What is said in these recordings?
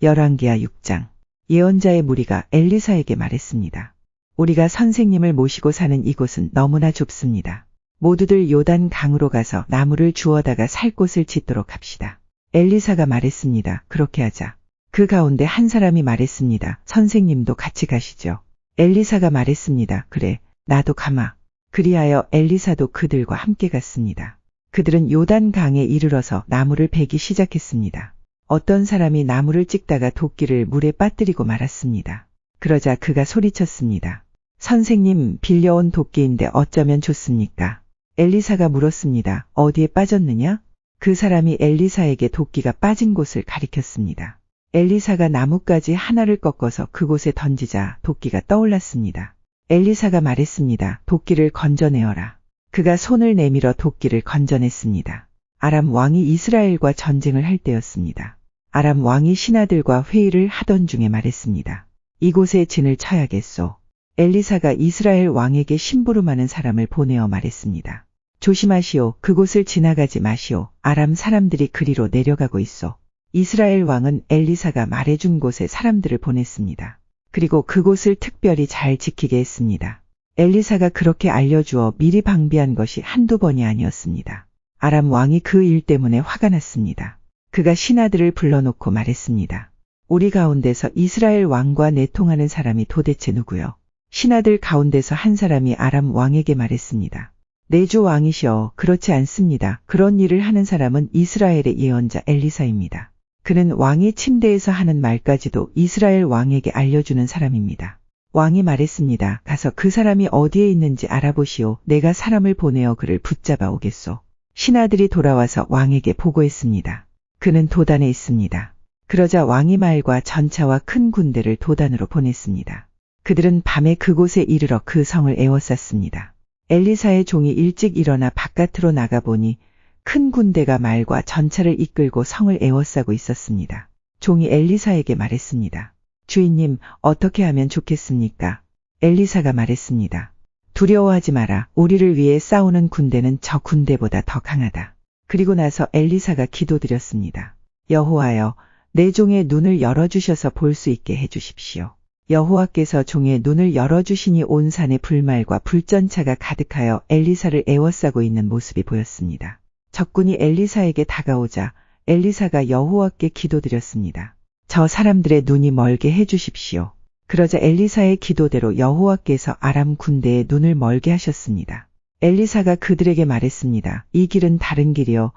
열왕기하 6장. 예언자의 무리가 엘리사에게 말했습니다. 우리가 선생님을 모시고 사는 이곳은 너무나 좁습니다. 모두들 요단 강으로 가서 나무를 주워다가 살 곳을 짓도록 합시다. 엘리사가 말했습니다. 그렇게 하자. 그 가운데 한 사람이 말했습니다. 선생님도 같이 가시죠. 엘리사가 말했습니다. 그래, 나도 가마. 그리하여 엘리사도 그들과 함께 갔습니다. 그들은 요단 강에 이르러서 나무를 베기 시작했습니다. 어떤 사람이 나무를 찍다가 도끼를 물에 빠뜨리고 말았습니다. 그러자 그가 소리쳤습니다. 선생님, 빌려온 도끼인데 어쩌면 좋습니까? 엘리사가 물었습니다. 어디에 빠졌느냐? 그 사람이 엘리사에게 도끼가 빠진 곳을 가리켰습니다. 엘리사가 나뭇가지 하나를 꺾어서 그곳에 던지자 도끼가 떠올랐습니다. 엘리사가 말했습니다. 도끼를 건져내어라. 그가 손을 내밀어 도끼를 건져냈습니다. 아람 왕이 이스라엘과 전쟁을 할 때였습니다. 아람 왕이 신하들과 회의를 하던 중에 말했습니다. 이곳에 진을 쳐야겠소. 엘리사가 이스라엘 왕에게 심부름하는 사람을 보내어 말했습니다. 조심하시오. 그곳을 지나가지 마시오. 아람 사람들이 그리로 내려가고 있소. 이스라엘 왕은 엘리사가 말해준 곳에 사람들을 보냈습니다. 그리고 그곳을 특별히 잘 지키게 했습니다. 엘리사가 그렇게 알려주어 미리 방비한 것이 한두 번이 아니었습니다. 아람 왕이 그 일 때문에 화가 났습니다. 그가 신하들을 불러놓고 말했습니다. 우리 가운데서 이스라엘 왕과 내통하는 사람이 도대체 누구요? 신하들 가운데서 한 사람이 아람 왕에게 말했습니다. 내 주 왕이시여, 그렇지 않습니다. 그런 일을 하는 사람은 이스라엘의 예언자 엘리사입니다. 그는 왕이 침대에서 하는 말까지도 이스라엘 왕에게 알려주는 사람입니다. 왕이 말했습니다. 가서 그 사람이 어디에 있는지 알아보시오. 내가 사람을 보내어 그를 붙잡아 오겠소. 신하들이 돌아와서 왕에게 보고했습니다. 그는 도단에 있습니다. 그러자 왕이 말과 전차와 큰 군대를 도단으로 보냈습니다. 그들은 밤에 그곳에 이르러 그 성을 에워쌌습니다. 엘리사의 종이 일찍 일어나 바깥으로 나가보니 큰 군대가 말과 전차를 이끌고 성을 에워싸고 있었습니다. 종이 엘리사에게 말했습니다. 주인님, 어떻게 하면 좋겠습니까? 엘리사가 말했습니다. 두려워하지 마라. 우리를 위해 싸우는 군대는 저 군대보다 더 강하다. 그리고 나서 엘리사가 기도드렸습니다. 여호와여, 내 종의 눈을 열어주셔서 볼 수 있게 해주십시오. 여호와께서 종의 눈을 열어주시니 온 산에 불말과 불전차가 가득하여 엘리사를 에워싸고 있는 모습이 보였습니다. 적군이 엘리사에게 다가오자 엘리사가 여호와께 기도드렸습니다. 저 사람들의 눈이 멀게 해주십시오. 그러자 엘리사의 기도대로 여호와께서 아람 군대의 눈을 멀게 하셨습니다. 엘리사가 그들에게 말했습니다. 이 길은 다른 길이요.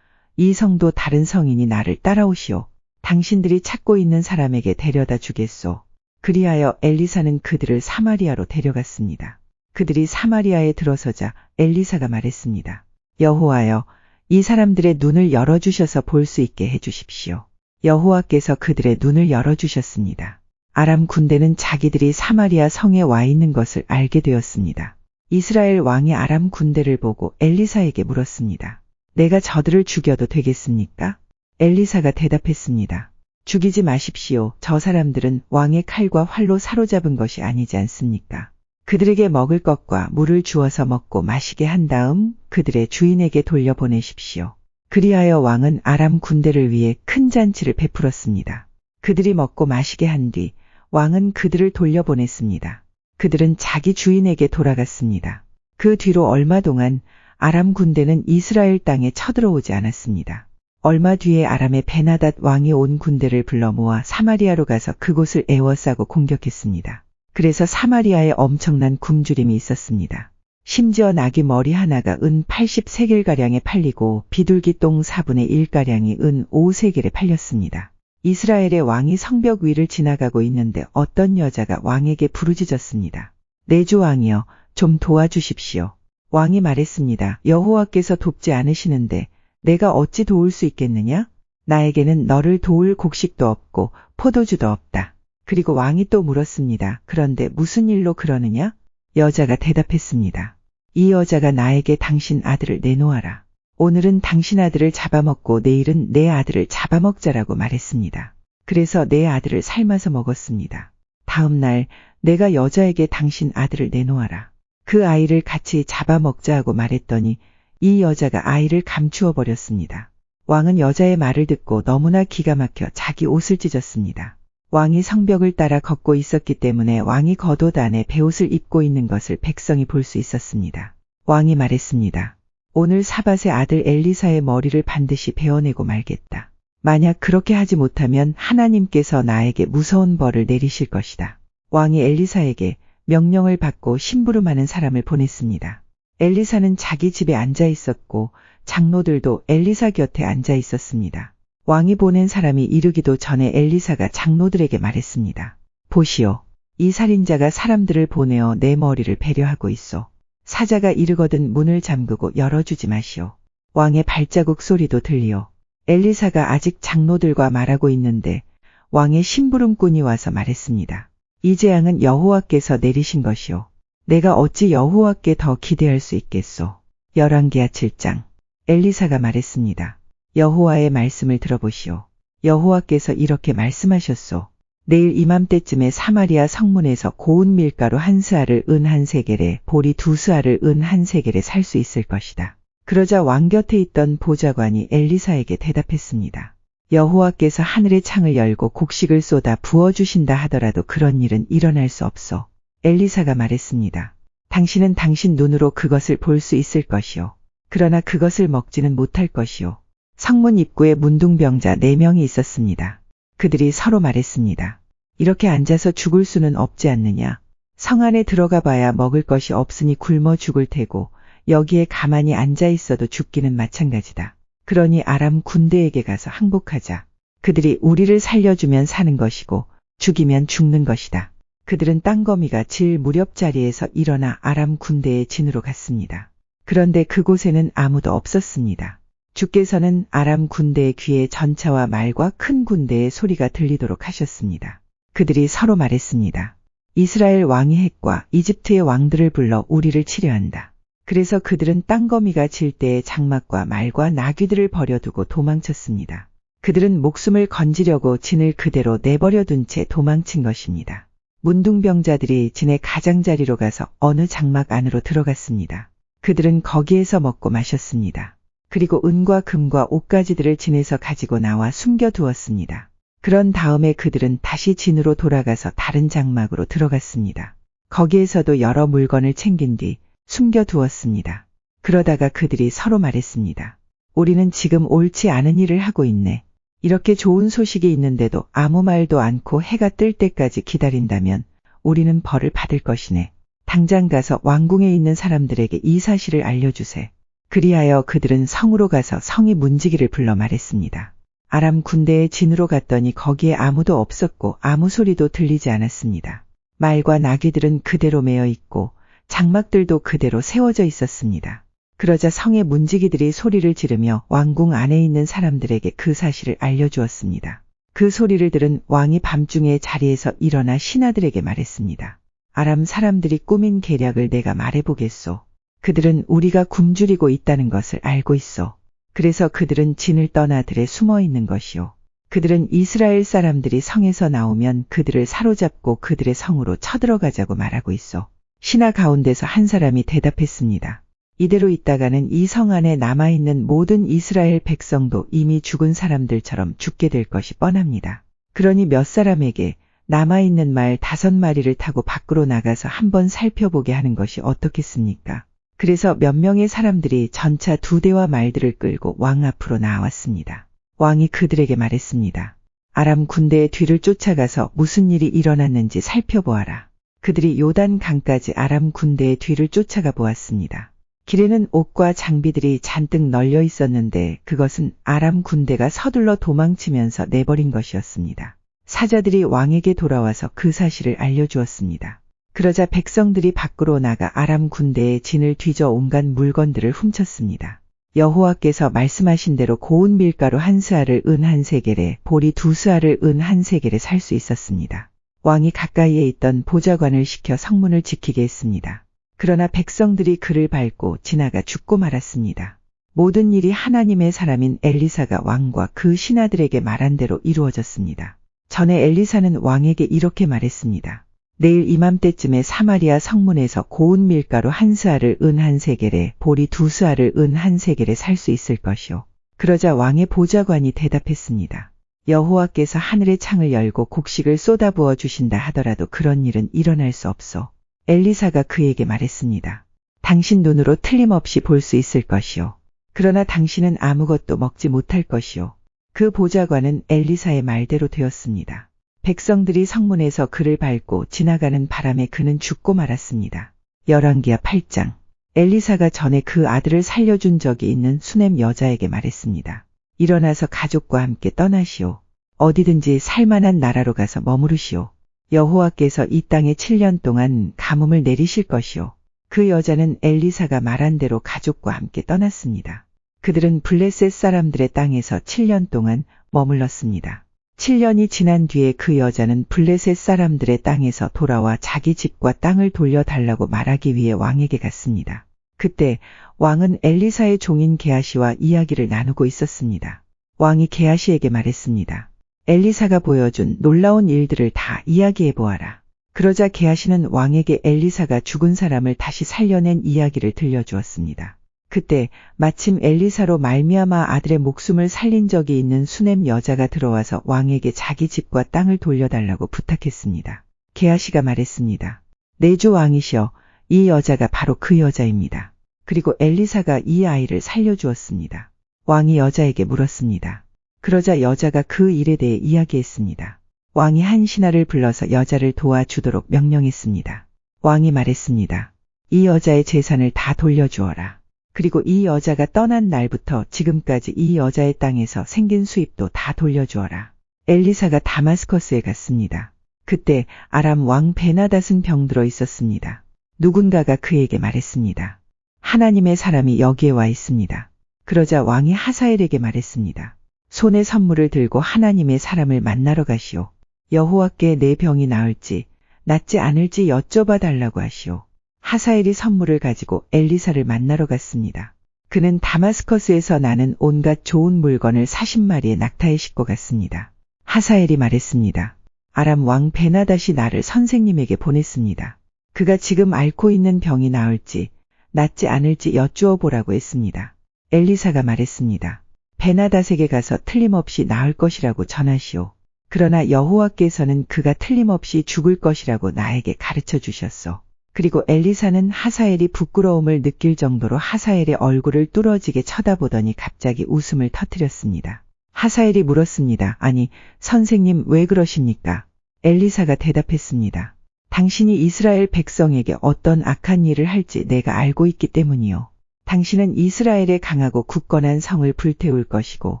이 성도 다른 성이니 나를 따라오시오. 당신들이 찾고 있는 사람에게 데려다 주겠소. 그리하여 엘리사는 그들을 사마리아로 데려갔습니다. 그들이 사마리아에 들어서자 엘리사가 말했습니다. 여호와여, 이 사람들의 눈을 열어주셔서 볼 수 있게 해주십시오. 여호와께서 그들의 눈을 열어주셨습니다. 아람 군대는 자기들이 사마리아 성에 와 있는 것을 알게 되었습니다. 이스라엘 왕이 아람 군대를 보고 엘리사에게 물었습니다. 내가 저들을 죽여도 되겠습니까? 엘리사가 대답했습니다. 죽이지 마십시오. 저 사람들은 왕의 칼과 활로 사로잡은 것이 아니지 않습니까? 그들에게 먹을 것과 물을 주어서 먹고 마시게 한 다음 그들의 주인에게 돌려보내십시오. 그리하여 왕은 아람 군대를 위해 큰 잔치를 베풀었습니다. 그들이 먹고 마시게 한 뒤 왕은 그들을 돌려보냈습니다. 그들은 자기 주인에게 돌아갔습니다. 그 뒤로 얼마 동안 아람 군대는 이스라엘 땅에 쳐들어오지 않았습니다. 얼마 뒤에 아람의 베나닷 왕이 온 군대를 불러 모아 사마리아로 가서 그곳을 에워싸고 공격했습니다. 그래서 사마리아에 엄청난 굶주림이 있었습니다. 심지어 나귀 머리 하나가 은 80세겔가량에 팔리고 비둘기 똥 4분의 1가량이 은 5세겔에 팔렸습니다. 이스라엘의 왕이 성벽 위를 지나가고 있는데 어떤 여자가 왕에게 부르짖었습니다. 내 주 왕이여, 좀 도와주십시오. 왕이 말했습니다. 여호와께서 돕지 않으시는데 내가 어찌 도울 수 있겠느냐? 나에게는 너를 도울 곡식도 없고 포도주도 없다. 그리고 왕이 또 물었습니다. 그런데 무슨 일로 그러느냐? 여자가 대답했습니다. 이 여자가 나에게 당신 아들을 내놓아라. 오늘은 당신 아들을 잡아먹고 내일은 내 아들을 잡아먹자라고 말했습니다. 그래서 내 아들을 삶아서 먹었습니다. 다음 날 내가 여자에게 당신 아들을 내놓아라. 그 아이를 같이 잡아먹자 하고 말했더니 이 여자가 아이를 감추어 버렸습니다. 왕은 여자의 말을 듣고 너무나 기가 막혀 자기 옷을 찢었습니다. 왕이 성벽을 따라 걷고 있었기 때문에 왕이 겉옷 안에 베옷을 입고 있는 것을 백성이 볼 수 있었습니다. 왕이 말했습니다. 오늘 사밧의 아들 엘리사의 머리를 반드시 베어내고 말겠다. 만약 그렇게 하지 못하면 하나님께서 나에게 무서운 벌을 내리실 것이다. 왕이 엘리사에게 명령을 받고 심부름하는 사람을 보냈습니다. 엘리사는 자기 집에 앉아 있었고 장로들도 엘리사 곁에 앉아 있었습니다. 왕이 보낸 사람이 이르기도 전에 엘리사가 장로들에게 말했습니다. 보시오. 이 살인자가 사람들을 보내어 내 머리를 베려하고 있소. 사자가 이르거든 문을 잠그고 열어주지 마시오. 왕의 발자국 소리도 들리오. 엘리사가 아직 장로들과 말하고 있는데 왕의 심부름꾼이 와서 말했습니다. 이 재앙은 여호와께서 내리신 것이오. 내가 어찌 여호와께 더 기대할 수 있겠소. 열왕기하 7장. 엘리사가 말했습니다. 여호와의 말씀을 들어보시오. 여호와께서 이렇게 말씀하셨소. 내일 이맘때쯤에 사마리아 성문에서 고운 밀가루 한 스아를 은 한 세겔에 보리 두 스아를 은 한 세겔에 살 수 있을 것이다. 그러자 왕 곁에 있던 보좌관이 엘리사에게 대답했습니다. 여호와께서 하늘의 창을 열고 곡식을 쏟아 부어주신다 하더라도 그런 일은 일어날 수 없소. 엘리사가 말했습니다. 당신은 당신 눈으로 그것을 볼 수 있을 것이오. 그러나 그것을 먹지는 못할 것이오. 성문 입구에 문둥병자 4명이 있었습니다. 그들이 서로 말했습니다. 이렇게 앉아서 죽을 수는 없지 않느냐. 성 안에 들어가 봐야 먹을 것이 없으니 굶어 죽을 테고 여기에 가만히 앉아 있어도 죽기는 마찬가지다. 그러니 아람 군대에게 가서 항복하자. 그들이 우리를 살려주면 사는 것이고 죽이면 죽는 것이다. 그들은 땅거미가 질 무렵 자리에서 일어나 아람 군대의 진으로 갔습니다. 그런데 그곳에는 아무도 없었습니다. 주께서는 아람 군대의 귀에 전차와 말과 큰 군대의 소리가 들리도록 하셨습니다. 그들이 서로 말했습니다. 이스라엘 왕이 헷과 이집트의 왕들을 불러 우리를 치려 한다. 그래서 그들은 땅거미가 질 때에 장막과 말과 나귀들을 버려두고 도망쳤습니다. 그들은 목숨을 건지려고 진을 그대로 내버려 둔 채 도망친 것입니다. 문둥병자들이 진의 가장자리로 가서 어느 장막 안으로 들어갔습니다. 그들은 거기에서 먹고 마셨습니다. 그리고 은과 금과 옷가지들을 진에서 가지고 나와 숨겨두었습니다. 그런 다음에 그들은 다시 진으로 돌아가서 다른 장막으로 들어갔습니다. 거기에서도 여러 물건을 챙긴 뒤 숨겨두었습니다. 그러다가 그들이 서로 말했습니다. 우리는 지금 옳지 않은 일을 하고 있네. 이렇게 좋은 소식이 있는데도 아무 말도 않고 해가 뜰 때까지 기다린다면 우리는 벌을 받을 것이네. 당장 가서 왕궁에 있는 사람들에게 이 사실을 알려주세. 그리하여 그들은 성으로 가서 성의 문지기를 불러 말했습니다. 아람 군대의 진으로 갔더니 거기에 아무도 없었고 아무 소리도 들리지 않았습니다. 말과 나귀들은 그대로 매여 있고 장막들도 그대로 세워져 있었습니다. 그러자 성의 문지기들이 소리를 지르며 왕궁 안에 있는 사람들에게 그 사실을 알려주었습니다. 그 소리를 들은 왕이 밤중에 자리에서 일어나 신하들에게 말했습니다. 아람 사람들이 꾸민 계략을 내가 말해보겠소. 그들은 우리가 굶주리고 있다는 것을 알고 있어. 그래서 그들은 진을 떠나 들에 숨어 있는 것이요. 그들은 이스라엘 사람들이 성에서 나오면 그들을 사로잡고 그들의 성으로 쳐들어가자고 말하고 있어. 신하 가운데서 한 사람이 대답했습니다. 이대로 있다가는 이 성 안에 남아있는 모든 이스라엘 백성도 이미 죽은 사람들처럼 죽게 될 것이 뻔합니다. 그러니 몇 사람에게 남아있는 말 5마리를 타고 밖으로 나가서 한번 살펴보게 하는 것이 어떻겠습니까? 그래서 몇 명의 사람들이 전차 2대와 말들을 끌고 왕 앞으로 나왔습니다. 왕이 그들에게 말했습니다. 아람 군대의 뒤를 쫓아가서 무슨 일이 일어났는지 살펴보아라. 그들이 요단 강까지 아람 군대의 뒤를 쫓아가 보았습니다. 길에는 옷과 장비들이 잔뜩 널려 있었는데 그것은 아람 군대가 서둘러 도망치면서 내버린 것이었습니다. 사자들이 왕에게 돌아와서 그 사실을 알려주었습니다. 그러자 백성들이 밖으로 나가 아람 군대의 진을 뒤져 온갖 물건들을 훔쳤습니다. 여호와께서 말씀하신 대로 고운 밀가루 한 스아를 은 한 세겔에 보리 2 스아를 은 한 세겔에 살 수 있었습니다. 왕이 가까이에 있던 보좌관을 시켜 성문을 지키게 했습니다. 그러나 백성들이 그를 밟고 지나가 죽고 말았습니다. 모든 일이 하나님의 사람인 엘리사가 왕과 그 신하들에게 말한 대로 이루어졌습니다. 전에 엘리사는 왕에게 이렇게 말했습니다. 내일 이맘때쯤에 사마리아 성문에서 고운 밀가루 한 스아를 은 한 세겔에 보리 2 스아를 은 한 세겔에 살 수 있을 것이요. 그러자 왕의 보좌관이 대답했습니다. 여호와께서 하늘의 창을 열고 곡식을 쏟아부어 주신다 하더라도 그런 일은 일어날 수 없소. 엘리사가 그에게 말했습니다. 당신 눈으로 틀림없이 볼 수 있을 것이요. 그러나 당신은 아무것도 먹지 못할 것이요. 그 보좌관은 엘리사의 말대로 되었습니다. 백성들이 성문에서 그를 밟고 지나가는 바람에 그는 죽고 말았습니다. 열왕기하 8장. 엘리사가 전에 그 아들을 살려준 적이 있는 수넴 여자에게 말했습니다. 일어나서 가족과 함께 떠나시오. 어디든지 살만한 나라로 가서 머무르시오. 여호와께서 이 땅에 7년 동안 가뭄을 내리실 것이오. 그 여자는 엘리사가 말한 대로 가족과 함께 떠났습니다. 그들은 블레셋 사람들의 땅에서 7년 동안 머물렀습니다. 7년이 지난 뒤에 그 여자는 블레셋 사람들의 땅에서 돌아와 자기 집과 땅을 돌려달라고 말하기 위해 왕에게 갔습니다. 그때 왕은 엘리사의 종인 게하시와 이야기를 나누고 있었습니다. 왕이 게하시에게 말했습니다. 엘리사가 보여준 놀라운 일들을 다 이야기해 보아라. 그러자 게하시는 왕에게 엘리사가 죽은 사람을 다시 살려낸 이야기를 들려주었습니다. 그때 마침 엘리사로 말미암아 아들의 목숨을 살린 적이 있는 수넴 여자가 들어와서 왕에게 자기 집과 땅을 돌려달라고 부탁했습니다. 게하시가 말했습니다. 내 주 왕이시여, 이 여자가 바로 그 여자입니다. 그리고 엘리사가 이 아이를 살려주었습니다. 왕이 여자에게 물었습니다. 그러자 여자가 그 일에 대해 이야기했습니다. 왕이 한 신하를 불러서 여자를 도와주도록 명령했습니다. 왕이 말했습니다. 이 여자의 재산을 다 돌려주어라. 그리고 이 여자가 떠난 날부터 지금까지 이 여자의 땅에서 생긴 수입도 다 돌려주어라. 엘리사가 다마스커스에 갔습니다. 그때 아람 왕 베나닷은 병들어 있었습니다. 누군가가 그에게 말했습니다. 하나님의 사람이 여기에 와 있습니다. 그러자 왕이 하사엘에게 말했습니다. 손에 선물을 들고 하나님의 사람을 만나러 가시오. 여호와께 내 병이 나을지 낫지 않을지 여쭤봐 달라고 하시오. 하사엘이 선물을 가지고 엘리사를 만나러 갔습니다. 그는 다마스커스에서 나는 온갖 좋은 물건을 40마리의 낙타에 싣고 갔습니다. 하사엘이 말했습니다. 아람 왕 베나닷이 나를 선생님에게 보냈습니다. 그가 지금 앓고 있는 병이 나을지 낫지 않을지 여쭈어 보라고 했습니다. 엘리사가 말했습니다. 베나닷에게 가서 틀림없이 나을 것이라고 전하시오. 그러나 여호와께서는 그가 틀림없이 죽을 것이라고 나에게 가르쳐 주셨소. 그리고 엘리사는 하사엘이 부끄러움을 느낄 정도로 하사엘의 얼굴을 뚫어지게 쳐다보더니 갑자기 웃음을 터뜨렸습니다. 하사엘이 물었습니다. 아니, 선생님 왜 그러십니까? 엘리사가 대답했습니다. 당신이 이스라엘 백성에게 어떤 악한 일을 할지 내가 알고 있기 때문이요. 당신은 이스라엘의 강하고 굳건한 성을 불태울 것이고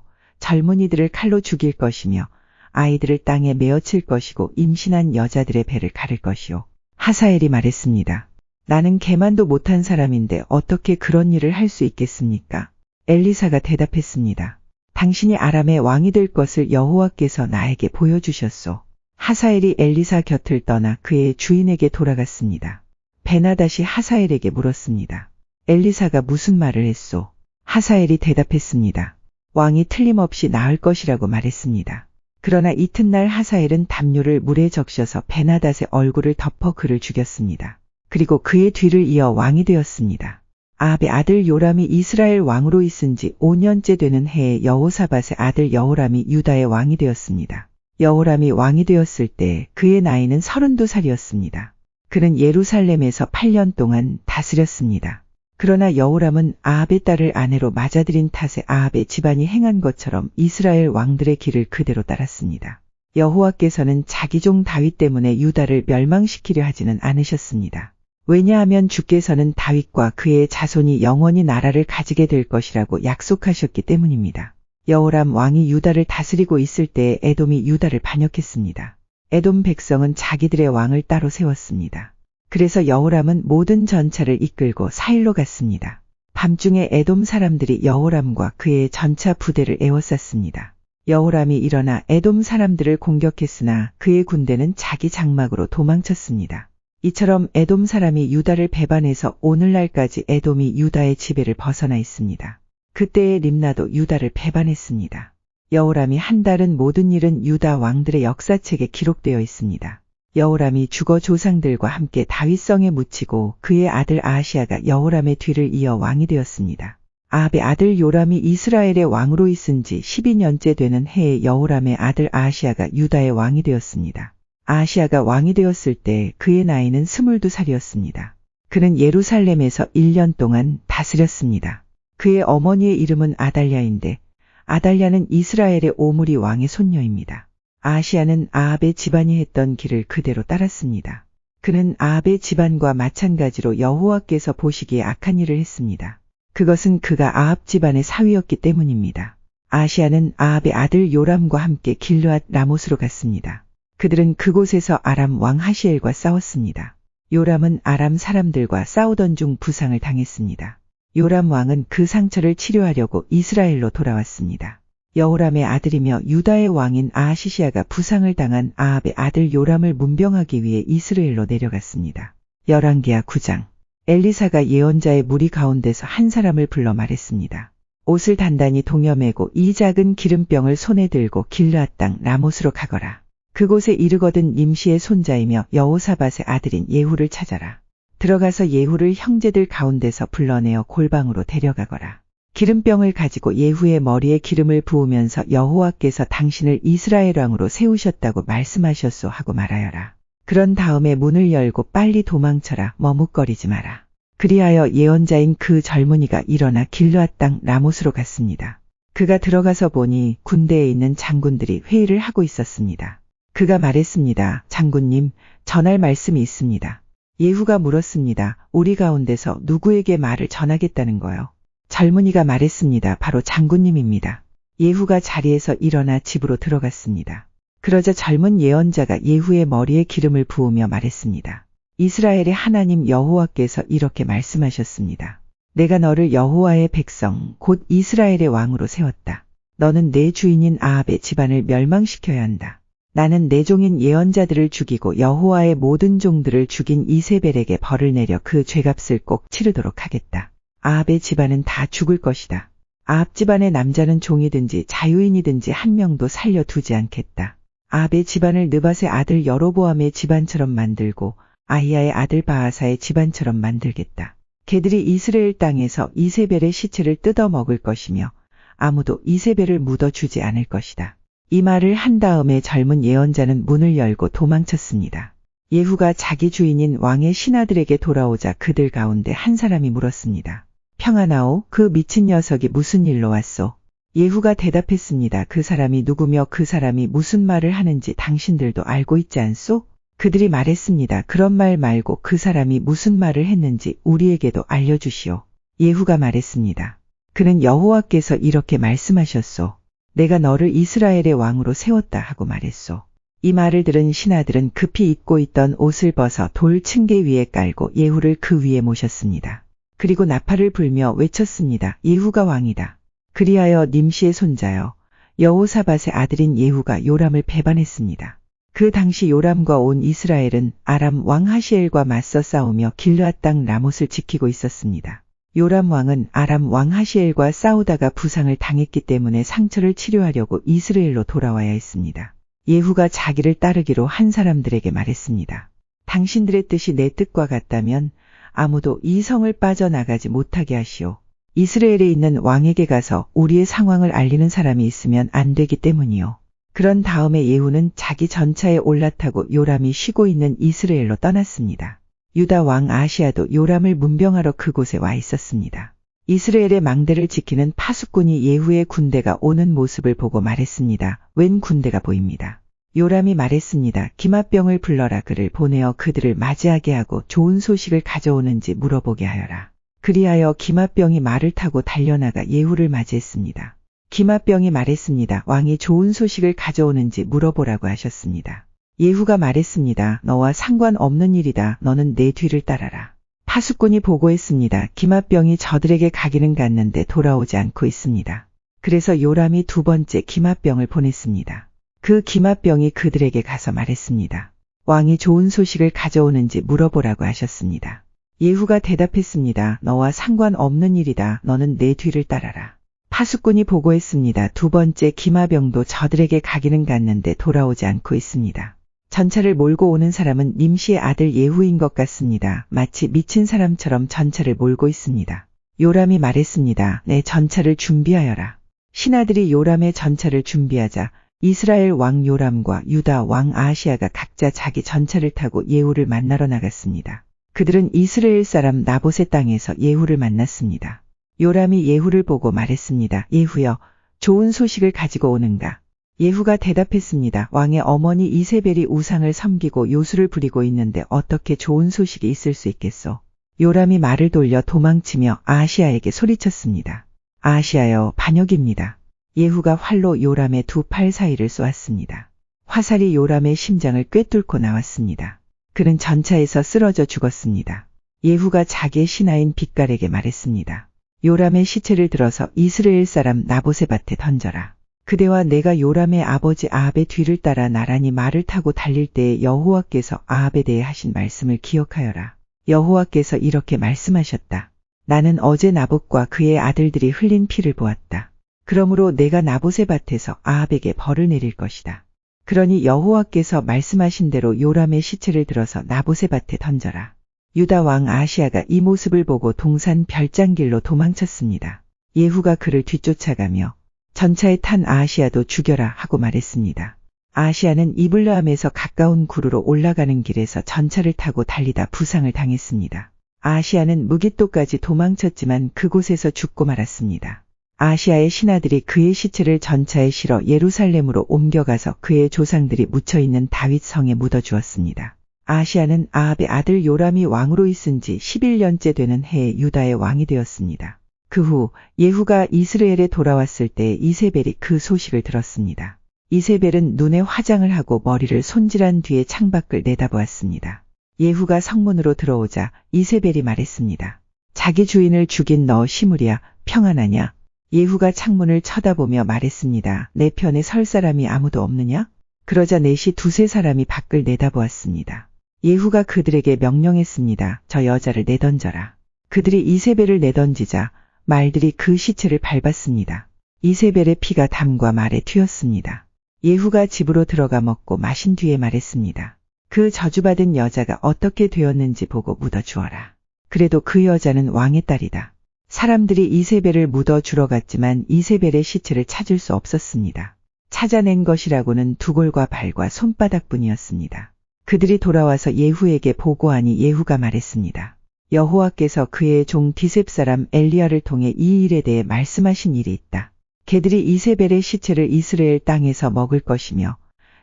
젊은이들을 칼로 죽일 것이며 아이들을 땅에 메어칠 것이고 임신한 여자들의 배를 가를 것이요. 하사엘이 말했습니다. 나는 개만도 못한 사람인데 어떻게 그런 일을 할 수 있겠습니까? 엘리사가 대답했습니다. 당신이 아람의 왕이 될 것을 여호와께서 나에게 보여주셨소. 하사엘이 엘리사 곁을 떠나 그의 주인에게 돌아갔습니다. 베나닷이 하사엘에게 물었습니다. 엘리사가 무슨 말을 했소? 하사엘이 대답했습니다. 왕이 틀림없이 나을 것이라고 말했습니다. 그러나 이튿날 하사엘은 담요를 물에 적셔서 베나닷의 얼굴을 덮어 그를 죽였습니다. 그리고 그의 뒤를 이어 왕이 되었습니다. 아합의 아들 요람이 이스라엘 왕으로 있은 지 5년째 되는 해에 여호사밧의 아들 여호람이 유다의 왕이 되었습니다. 여호람이 왕이 되었을 때 그의 나이는 32살이었습니다. 그는 예루살렘에서 8년 동안 다스렸습니다. 그러나 여호람은 아합의 딸을 아내로 맞아들인 탓에 아합의 집안이 행한 것처럼 이스라엘 왕들의 길을 그대로 따랐습니다. 여호와께서는 자기 종 다윗 때문에 유다를 멸망시키려 하지는 않으셨습니다. 왜냐하면 주께서는 다윗과 그의 자손이 영원히 나라를 가지게 될 것이라고 약속하셨기 때문입니다. 여호람 왕이 유다를 다스리고 있을 때에 에돔이 유다를 반역했습니다. 에돔 백성은 자기들의 왕을 따로 세웠습니다. 그래서 여호람은 모든 전차를 이끌고 사일로 갔습니다. 밤중에 에돔 사람들이 여호람과 그의 전차 부대를 에워쌌습니다. 여호람이 일어나 에돔 사람들을 공격했으나 그의 군대는 자기 장막으로 도망쳤습니다. 이처럼 에돔 사람이 유다를 배반해서 오늘날까지 에돔이 유다의 지배를 벗어나 있습니다. 그때의 림나도 유다를 배반했습니다. 여호람이 한 달은 모든 일은 유다 왕들의 역사책에 기록되어 있습니다. 여호람이 죽어 조상들과 함께 다윗성에 묻히고 그의 아들 아하시아가 여호람의 뒤를 이어 왕이 되었습니다. 아합의 아들 요람이 이스라엘의 왕으로 있은 지 12년째 되는 해에 여호람의 아들 아하시야가 유다의 왕이 되었습니다. 아하시야가 왕이 되었을 때 그의 나이는 22살이었습니다. 그는 예루살렘에서 1년 동안 다스렸습니다. 그의 어머니의 이름은 아달랴인데 아달랴는 이스라엘의 오므리 왕의 손녀입니다. 아하시야는 아합의 집안이 했던 길을 그대로 따랐습니다. 그는 아합의 집안과 마찬가지로 여호와께서 보시기에 악한 일을 했습니다. 그것은 그가 아합 집안의 사위였기 때문입니다. 아하시야는 아합의 아들 요람과 함께 길르앗 라못으로 갔습니다. 그들은 그곳에서 아람 왕 하시엘과 싸웠습니다. 요람은 아람 사람들과 싸우던 중 부상을 당했습니다. 요람 왕은 그 상처를 치료하려고 이스라엘로 돌아왔습니다. 여호람의 아들이며 유다의 왕인 아하시시야가 부상을 당한 아합의 아들 요람을 문병하기 위해 이스라엘로 내려갔습니다. 열왕기하 9장. 엘리사가 예언자의 무리 가운데서 한 사람을 불러 말했습니다. 옷을 단단히 동여매고 이 작은 기름병을 손에 들고 길르앗 땅 라못으로 가거라. 그곳에 이르거든 nim시의 손자이며 여호사밧의 아들인 예후를 찾아라. 들어가서 예후를 형제들 가운데서 불러내어 골방으로 데려가거라. 기름병을 가지고 예후의 머리에 기름을 부으면서 여호와께서 당신을 이스라엘 왕으로 세우셨다고 말씀하셨소 하고 말하여라. 그런 다음에 문을 열고 빨리 도망쳐라. 머뭇거리지 마라. 그리하여 예언자인 그 젊은이가 일어나 길르앗 땅 라못으로 갔습니다. 그가 들어가서 보니 군대에 있는 장군들이 회의를 하고 있었습니다. 그가 말했습니다. 장군님, 전할 말씀이 있습니다. 예후가 물었습니다. 우리 가운데서 누구에게 말을 전하겠다는 거요? 젊은이가 말했습니다. 바로 장군님입니다. 예후가 자리에서 일어나 집으로 들어갔습니다. 그러자 젊은 예언자가 예후의 머리에 기름을 부으며 말했습니다. 이스라엘의 하나님 여호와께서 이렇게 말씀하셨습니다. 내가 너를 여호와의 백성 곧 이스라엘의 왕으로 세웠다. 너는 내 주인인 아합의 집안을 멸망시켜야 한다. 나는 내 종인 예언자들을 죽이고 여호와의 모든 종들을 죽인 이세벨에게 벌을 내려 그 죄값을 꼭 치르도록 하겠다. 아합의 집안은 다 죽을 것이다. 아합 집안의 남자는 종이든지 자유인이든지 한 명도 살려두지 않겠다. 아합의 집안을 느밧의 아들 여로보암의 집안처럼 만들고 아히야의 아들 바하사의 집안처럼 만들겠다. 걔들이 이스라엘 땅에서 이세벨의 시체를 뜯어 먹을 것이며 아무도 이세벨을 묻어주지 않을 것이다. 이 말을 한 다음에 젊은 예언자는 문을 열고 도망쳤습니다. 예후가 자기 주인인 왕의 신하들에게 돌아오자 그들 가운데 한 사람이 물었습니다. 평안하오, 그 미친 녀석이 무슨 일로 왔소? 예후가 대답했습니다. 그 사람이 누구며 그 사람이 무슨 말을 하는지 당신들도 알고 있지 않소? 그들이 말했습니다. 그런 말 말고 그 사람이 무슨 말을 했는지 우리에게도 알려주시오. 예후가 말했습니다. 그는 여호와께서 이렇게 말씀하셨소. 내가 너를 이스라엘의 왕으로 세웠다 하고 말했소. 이 말을 들은 신하들은 급히 입고 있던 옷을 벗어 돌 층계 위에 깔고 예후를 그 위에 모셨습니다. 그리고 나팔을 불며 외쳤습니다. 예후가 왕이다. 그리하여 nim시의 손자여 여호사밧의 아들인 예후가 요람을 배반했습니다. 그 당시 요람과 온 이스라엘은 아람 왕 하시엘과 맞서 싸우며 길르앗 땅 라못을 지키고 있었습니다. 요람 왕은 아람 왕 하시엘과 싸우다가 부상을 당했기 때문에 상처를 치료하려고 이스라엘로 돌아와야 했습니다. 예후가 자기를 따르기로 한 사람들에게 말했습니다. 당신들의 뜻이 내 뜻과 같다면 아무도 이 성을 빠져나가지 못하게 하시오. 이스라엘에 있는 왕에게 가서 우리의 상황을 알리는 사람이 있으면 안 되기 때문이요. 그런 다음에 예후는 자기 전차에 올라타고 요람이 쉬고 있는 이스라엘로 떠났습니다. 유다 왕 아하시야도 요람을 문병하러 그곳에 와 있었습니다. 이스라엘의 망대를 지키는 파수꾼이 예후의 군대가 오는 모습을 보고 말했습니다. 웬 군대가 보입니다. 요람이 말했습니다. 기마병을 불러라. 그를 보내어 그들을 맞이하게 하고 좋은 소식을 가져오는지 물어보게 하여라. 그리하여 기마병이 말을 타고 달려나가 예후를 맞이했습니다. 기마병이 말했습니다. 왕이 좋은 소식을 가져오는지 물어보라고 하셨습니다. 예후가 말했습니다. 너와 상관없는 일이다. 너는 내 뒤를 따라라. 파수꾼이 보고했습니다. 기마병이 저들에게 가기는 갔는데 돌아오지 않고 있습니다. 그래서 요람이 두 번째 기마병을 보냈습니다. 그 기마병이 그들에게 가서 말했습니다. 왕이 좋은 소식을 가져오는지 물어보라고 하셨습니다. 예후가 대답했습니다. 너와 상관없는 일이다. 너는 내 뒤를 따라라. 파수꾼이 보고했습니다. 두 번째 기마병도 저들에게 가기는 갔는데 돌아오지 않고 있습니다. 전차를 몰고 오는 사람은 nim시의 아들 예후인 것 같습니다. 마치 미친 사람처럼 전차를 몰고 있습니다. 요람이 말했습니다. 내 전차를 준비하여라. 신하들이 요람의 전차를 준비하자 이스라엘 왕 요람과 유다 왕 아하시아가 각자 자기 전차를 타고 예후를 만나러 나갔습니다. 그들은 이스라엘 사람 나봇의 땅에서 예후를 만났습니다. 요람이 예후를 보고 말했습니다. 예후여, 좋은 소식을 가지고 오는가? 예후가 대답했습니다. 왕의 어머니 이세벨이 우상을 섬기고 요술을 부리고 있는데 어떻게 좋은 소식이 있을 수 있겠소? 요람이 말을 돌려 도망치며 아하시아에게 소리쳤습니다. 아하시아여, 반역입니다. 예후가 활로 요람의 두 팔 사이를 쏘았습니다. 화살이 요람의 심장을 꿰뚫고 나왔습니다. 그는 전차에서 쓰러져 죽었습니다. 예후가 자기의 신하인 빗갈에게 말했습니다. 요람의 시체를 들어서 이스라엘 사람 나봇의 밭에 던져라. 그대와 내가 요람의 아버지 아합의 뒤를 따라 나란히 말을 타고 달릴 때에 여호와께서 아합에 대해 하신 말씀을 기억하여라. 여호와께서 이렇게 말씀하셨다. 나는 어제 나봇과 그의 아들들이 흘린 피를 보았다. 그러므로 내가 나봇의 밭에서 아합에게 벌을 내릴 것이다. 그러니 여호와께서 말씀하신 대로 요람의 시체를 들어서 나봇의 밭에 던져라. 유다 왕 아하시아가 이 모습을 보고 동산 별장길로 도망쳤습니다. 예후가 그를 뒤쫓아가며 전차에 탄 아하시아도 죽여라 하고 말했습니다. 아하시아는 이블라함에서 가까운 구루로 올라가는 길에서 전차를 타고 달리다 부상을 당했습니다. 아하시아는 무깃도까지 도망쳤지만 그곳에서 죽고 말았습니다. 아하시아의 신하들이 그의 시체를 전차에 실어 예루살렘으로 옮겨가서 그의 조상들이 묻혀있는 다윗 성에 묻어주었습니다. 아하시아는 아합의 아들 요람이 왕으로 있은 지 11년째 되는 해에 유다의 왕이 되었습니다. 그 후 예후가 이스라엘에 돌아왔을 때 이세벨이 그 소식을 들었습니다. 이세벨은 눈에 화장을 하고 머리를 손질한 뒤에 창밖을 내다보았습니다. 예후가 성문으로 들어오자 이세벨이 말했습니다. 자기 주인을 죽인 너 시므리야, 평안하냐? 예후가 창문을 쳐다보며 말했습니다. 내 편에 설 사람이 아무도 없느냐? 그러자 넷이 두세 사람이 밖을 내다보았습니다. 예후가 그들에게 명령했습니다. 저 여자를 내던져라. 그들이 이세벨을 내던지자 말들이 그 시체를 밟았습니다. 이세벨의 피가 담과 말에 튀었습니다. 예후가 집으로 들어가 먹고 마신 뒤에 말했습니다. 그 저주받은 여자가 어떻게 되었는지 보고 묻어주어라. 그래도 그 여자는 왕의 딸이다. 사람들이 이세벨을 묻어 주러 갔지만 이세벨의 시체를 찾을 수 없었습니다. 찾아낸 것이라고는 두골과 발과 손바닥뿐이었습니다. 그들이 돌아와서 예후에게 보고하니 예후가 말했습니다. 여호와께서 그의 종 디셉 사람 엘리야를 통해 이 일에 대해 말씀하신 일이 있다. 걔들이 이세벨의 시체를 이스라엘 땅에서 먹을 것이며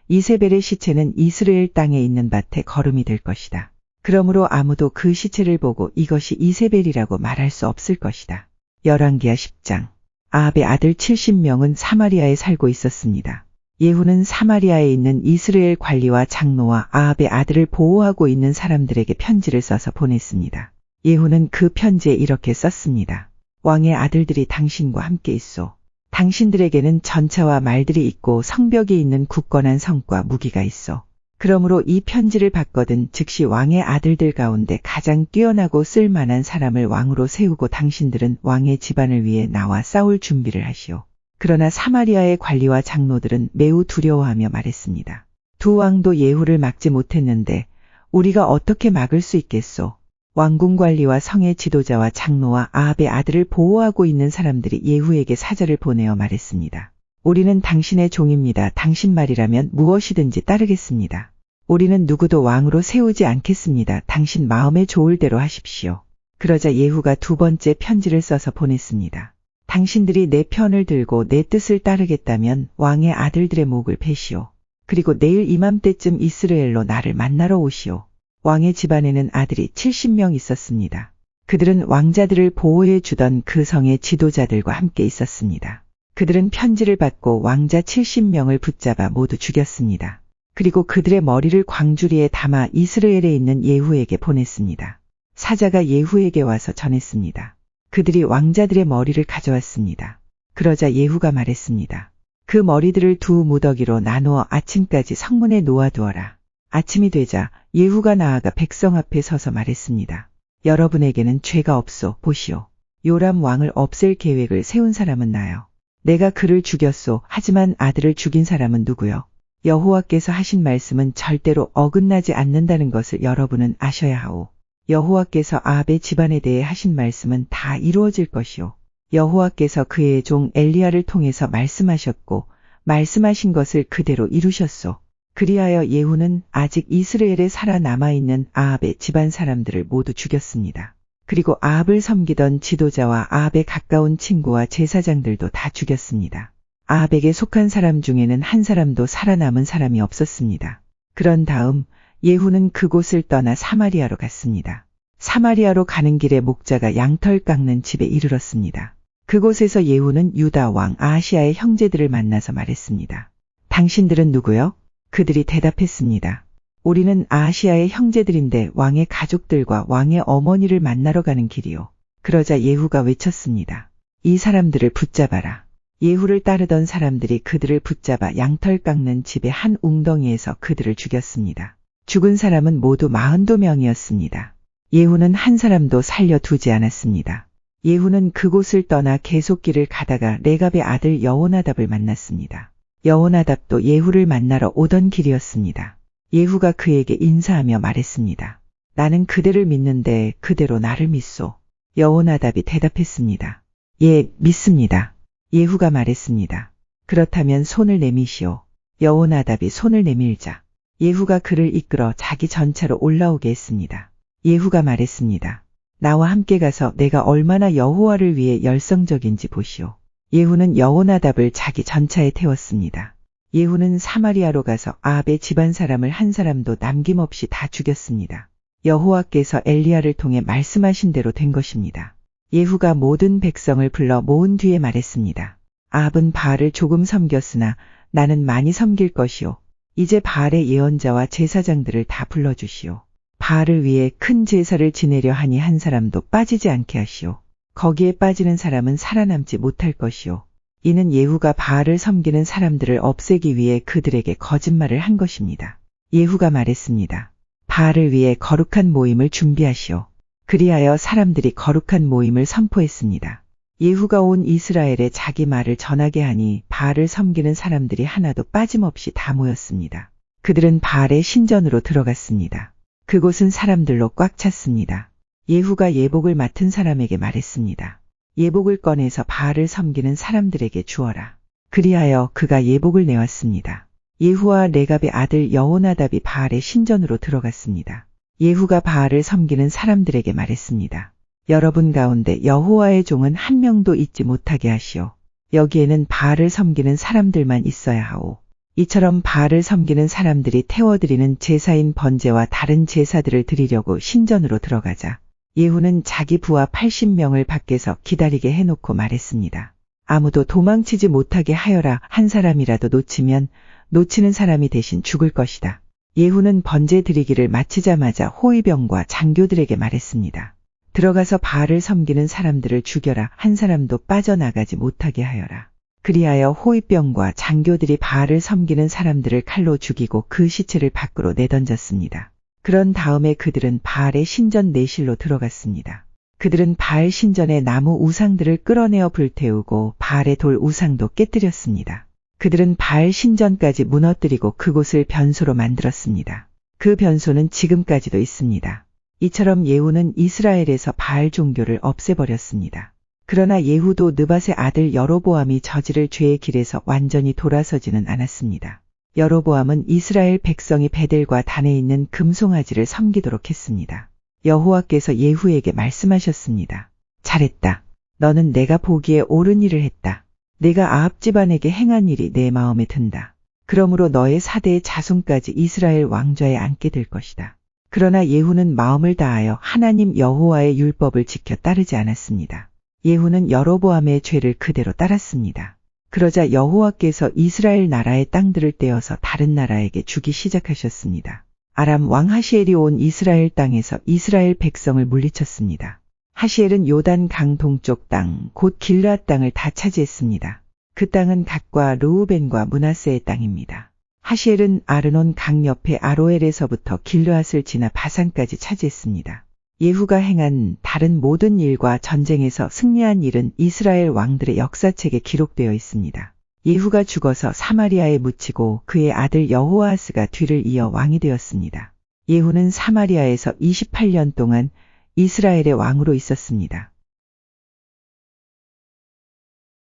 이세벨의 시체는 이스라엘 땅에 있는 밭에 거름이 될 것이다. 그러므로 아무도 그 시체를 보고 이것이 이세벨이라고 말할 수 없을 것이다. 열왕기하 10장. 아합의 아들 70명은 사마리아에 살고 있었습니다. 예후는 사마리아에 있는 이스라엘 관리와 장로와 아합의 아들을 보호하고 있는 사람들에게 편지를 써서 보냈습니다. 예후는 그 편지에 이렇게 썼습니다. 왕의 아들들이 당신과 함께 있소. 당신들에게는 전차와 말들이 있고 성벽이 있는 굳건한 성과 무기가 있어. 그러므로 이 편지를 받거든 즉시 왕의 아들들 가운데 가장 뛰어나고 쓸만한 사람을 왕으로 세우고 당신들은 왕의 집안을 위해 나와 싸울 준비를 하시오. 그러나 사마리아의 관리와 장로들은 매우 두려워하며 말했습니다. 두 왕도 예후를 막지 못했는데 우리가 어떻게 막을 수 있겠소? 왕궁 관리와 성의 지도자와 장로와 아합의 아들을 보호하고 있는 사람들이 예후에게 사절을 보내어 말했습니다. 우리는 당신의 종입니다. 당신 말이라면 무엇이든지 따르겠습니다. 우리는 누구도 왕으로 세우지 않겠습니다. 당신 마음에 좋을 대로 하십시오. 그러자 예후가 두 번째 편지를 써서 보냈습니다. 당신들이 내 편을 들고 내 뜻을 따르겠다면 왕의 아들들의 목을 베시오. 그리고 내일 이맘때쯤 이스라엘로 나를 만나러 오시오. 왕의 집안에는 아들이 70명 있었습니다. 그들은 왕자들을 보호해 주던 그 성의 지도자들과 함께 있었습니다. 그들은 편지를 받고 왕자 70명을 붙잡아 모두 죽였습니다. 그리고 그들의 머리를 광주리에 담아 이스라엘에 있는 예후에게 보냈습니다. 사자가 예후에게 와서 전했습니다. 그들이 왕자들의 머리를 가져왔습니다. 그러자 예후가 말했습니다. 그 머리들을 두 무더기로 나누어 아침까지 성문에 놓아두어라. 아침이 되자 예후가 나아가 백성 앞에 서서 말했습니다. 여러분에게는 죄가 없소. 보시오. 요람 왕을 없앨 계획을 세운 사람은 나요. 내가 그를 죽였소. 하지만 아들을 죽인 사람은 누구요? 여호와께서 하신 말씀은 절대로 어긋나지 않는다는 것을 여러분은 아셔야 하오. 여호와께서 아합의 집안에 대해 하신 말씀은 다 이루어질 것이요. 여호와께서 그의 종 엘리야를 통해서 말씀하셨고 말씀하신 것을 그대로 이루셨소. 그리하여 예후는 아직 이스라엘에 살아남아 있는 아합의 집안 사람들을 모두 죽였습니다. 그리고 아합을 섬기던 지도자와 아합의 가까운 친구와 제사장들도 다 죽였습니다. 아합에게 속한 사람 중에는 한 사람도 살아남은 사람이 없었습니다. 그런 다음 예후는 그곳을 떠나 사마리아로 갔습니다. 사마리아로 가는 길에 목자가 양털 깎는 집에 이르렀습니다. 그곳에서 예후는 유다 왕 아하시아의 형제들을 만나서 말했습니다. 당신들은 누구요? 그들이 대답했습니다. 우리는 아하시아의 형제들인데 왕의 가족들과 왕의 어머니를 만나러 가는 길이요. 그러자 예후가 외쳤습니다. 이 사람들을 붙잡아라. 예후를 따르던 사람들이 그들을 붙잡아 양털 깎는 집의 한 웅덩이에서 그들을 죽였습니다. 죽은 사람은 모두 42명이었습니다. 예후는 한 사람도 살려두지 않았습니다. 예후는 그곳을 떠나 계속 길을 가다가 레갑의 아들 여호나답을 만났습니다. 여호나답도 예후를 만나러 오던 길이었습니다. 예후가 그에게 인사하며 말했습니다. 나는 그대를 믿는데 그대로 나를 믿소. 여호나답이 대답했습니다. 예, 믿습니다. 예후가 말했습니다. 그렇다면 손을 내미시오. 여호나답이 손을 내밀자 예후가 그를 이끌어 자기 전차로 올라오게 했습니다. 예후가 말했습니다. 나와 함께 가서 내가 얼마나 여호와를 위해 열성적인지 보시오. 예후는 여호나답을 자기 전차에 태웠습니다. 예후는 사마리아로 가서 아합의 집안 사람을 한 사람도 남김없이 다 죽였습니다. 여호와께서 엘리야를 통해 말씀하신 대로 된 것입니다. 예후가 모든 백성을 불러 모은 뒤에 말했습니다. 아합은 바알을 조금 섬겼으나 나는 많이 섬길 것이오. 이제 바알의 예언자와 제사장들을 다 불러주시오. 바알을 위해 큰 제사를 지내려 하니 한 사람도 빠지지 않게 하시오. 거기에 빠지는 사람은 살아남지 못할 것이오. 이는 예후가 바알을 섬기는 사람들을 없애기 위해 그들에게 거짓말을 한 것입니다. 예후가 말했습니다. 바알을 위해 거룩한 모임을 준비하시오. 그리하여 사람들이 거룩한 모임을 선포했습니다. 예후가 온 이스라엘에 자기 말을 전하게 하니 바알을 섬기는 사람들이 하나도 빠짐없이 다 모였습니다. 그들은 바알의 신전으로 들어갔습니다. 그곳은 사람들로 꽉 찼습니다. 예후가 예복을 맡은 사람에게 말했습니다. 예복을 꺼내서 바알을 섬기는 사람들에게 주어라. 그리하여 그가 예복을 내왔습니다. 예후와 레갑의 아들 여호나답이 바알의 신전으로 들어갔습니다. 예후가 바알을 섬기는 사람들에게 말했습니다. 여러분 가운데 여호와의 종은 한 명도 있지 못하게 하시오. 여기에는 바알을 섬기는 사람들만 있어야 하오. 이처럼 바알을 섬기는 사람들이 태워드리는 제사인 번제와 다른 제사들을 드리려고 신전으로 들어가자 예후는 자기 부하 80명을 밖에서 기다리게 해놓고 말했습니다. 아무도 도망치지 못하게 하여라. 한 사람이라도 놓치면 놓치는 사람이 대신 죽을 것이다. 예후는 번제 드리기를 마치자마자 호위병과 장교들에게 말했습니다. 들어가서 바알을 섬기는 사람들을 죽여라. 한 사람도 빠져나가지 못하게 하여라. 그리하여 호위병과 장교들이 바알을 섬기는 사람들을 칼로 죽이고 그 시체를 밖으로 내던졌습니다. 그런 다음에 그들은 바알의 신전 내실로 들어갔습니다. 그들은 바알 신전의 나무 우상들을 끌어내어 불태우고 바알의 돌 우상도 깨뜨렸습니다. 그들은 바알 신전까지 무너뜨리고 그곳을 변소로 만들었습니다. 그 변소는 지금까지도 있습니다. 이처럼 예후는 이스라엘에서 바알 종교를 없애버렸습니다. 그러나 예후도 느밧의 아들 여로보암이 저지를 죄의 길에서 완전히 돌아서지는 않았습니다. 여로보암은 이스라엘 백성이 베델과 단에 있는 금송아지를 섬기도록 했습니다. 여호와께서 예후에게 말씀하셨습니다. 잘했다. 너는 내가 보기에 옳은 일을 했다. 내가 아합 집안에게 행한 일이 내 마음에 든다. 그러므로 너의 사대의 자손까지 이스라엘 왕좌에 앉게 될 것이다. 그러나 예후는 마음을 다하여 하나님 여호와의 율법을 지켜 따르지 않았습니다. 예후는 여로보암의 죄를 그대로 따랐습니다. 그러자 여호와께서 이스라엘 나라의 땅들을 떼어서 다른 나라에게 주기 시작하셨습니다. 아람 왕 하시엘이 온 이스라엘 땅에서 이스라엘 백성을 물리쳤습니다. 하시엘은 요단 강 동쪽 땅, 곧 길르앗 땅을 다 차지했습니다. 그 땅은 갓과 르우벤과 므낫세의 땅입니다. 하시엘은 아르논 강 옆에 아로엘에서부터 길르앗을 지나 바산까지 차지했습니다. 예후가 행한 다른 모든 일과 전쟁에서 승리한 일은 이스라엘 왕들의 역사책에 기록되어 있습니다. 예후가 죽어서 사마리아에 묻히고 그의 아들 여호아하스가 뒤를 이어 왕이 되었습니다. 예후는 사마리아에서 28년 동안 이스라엘의 왕으로 있었습니다.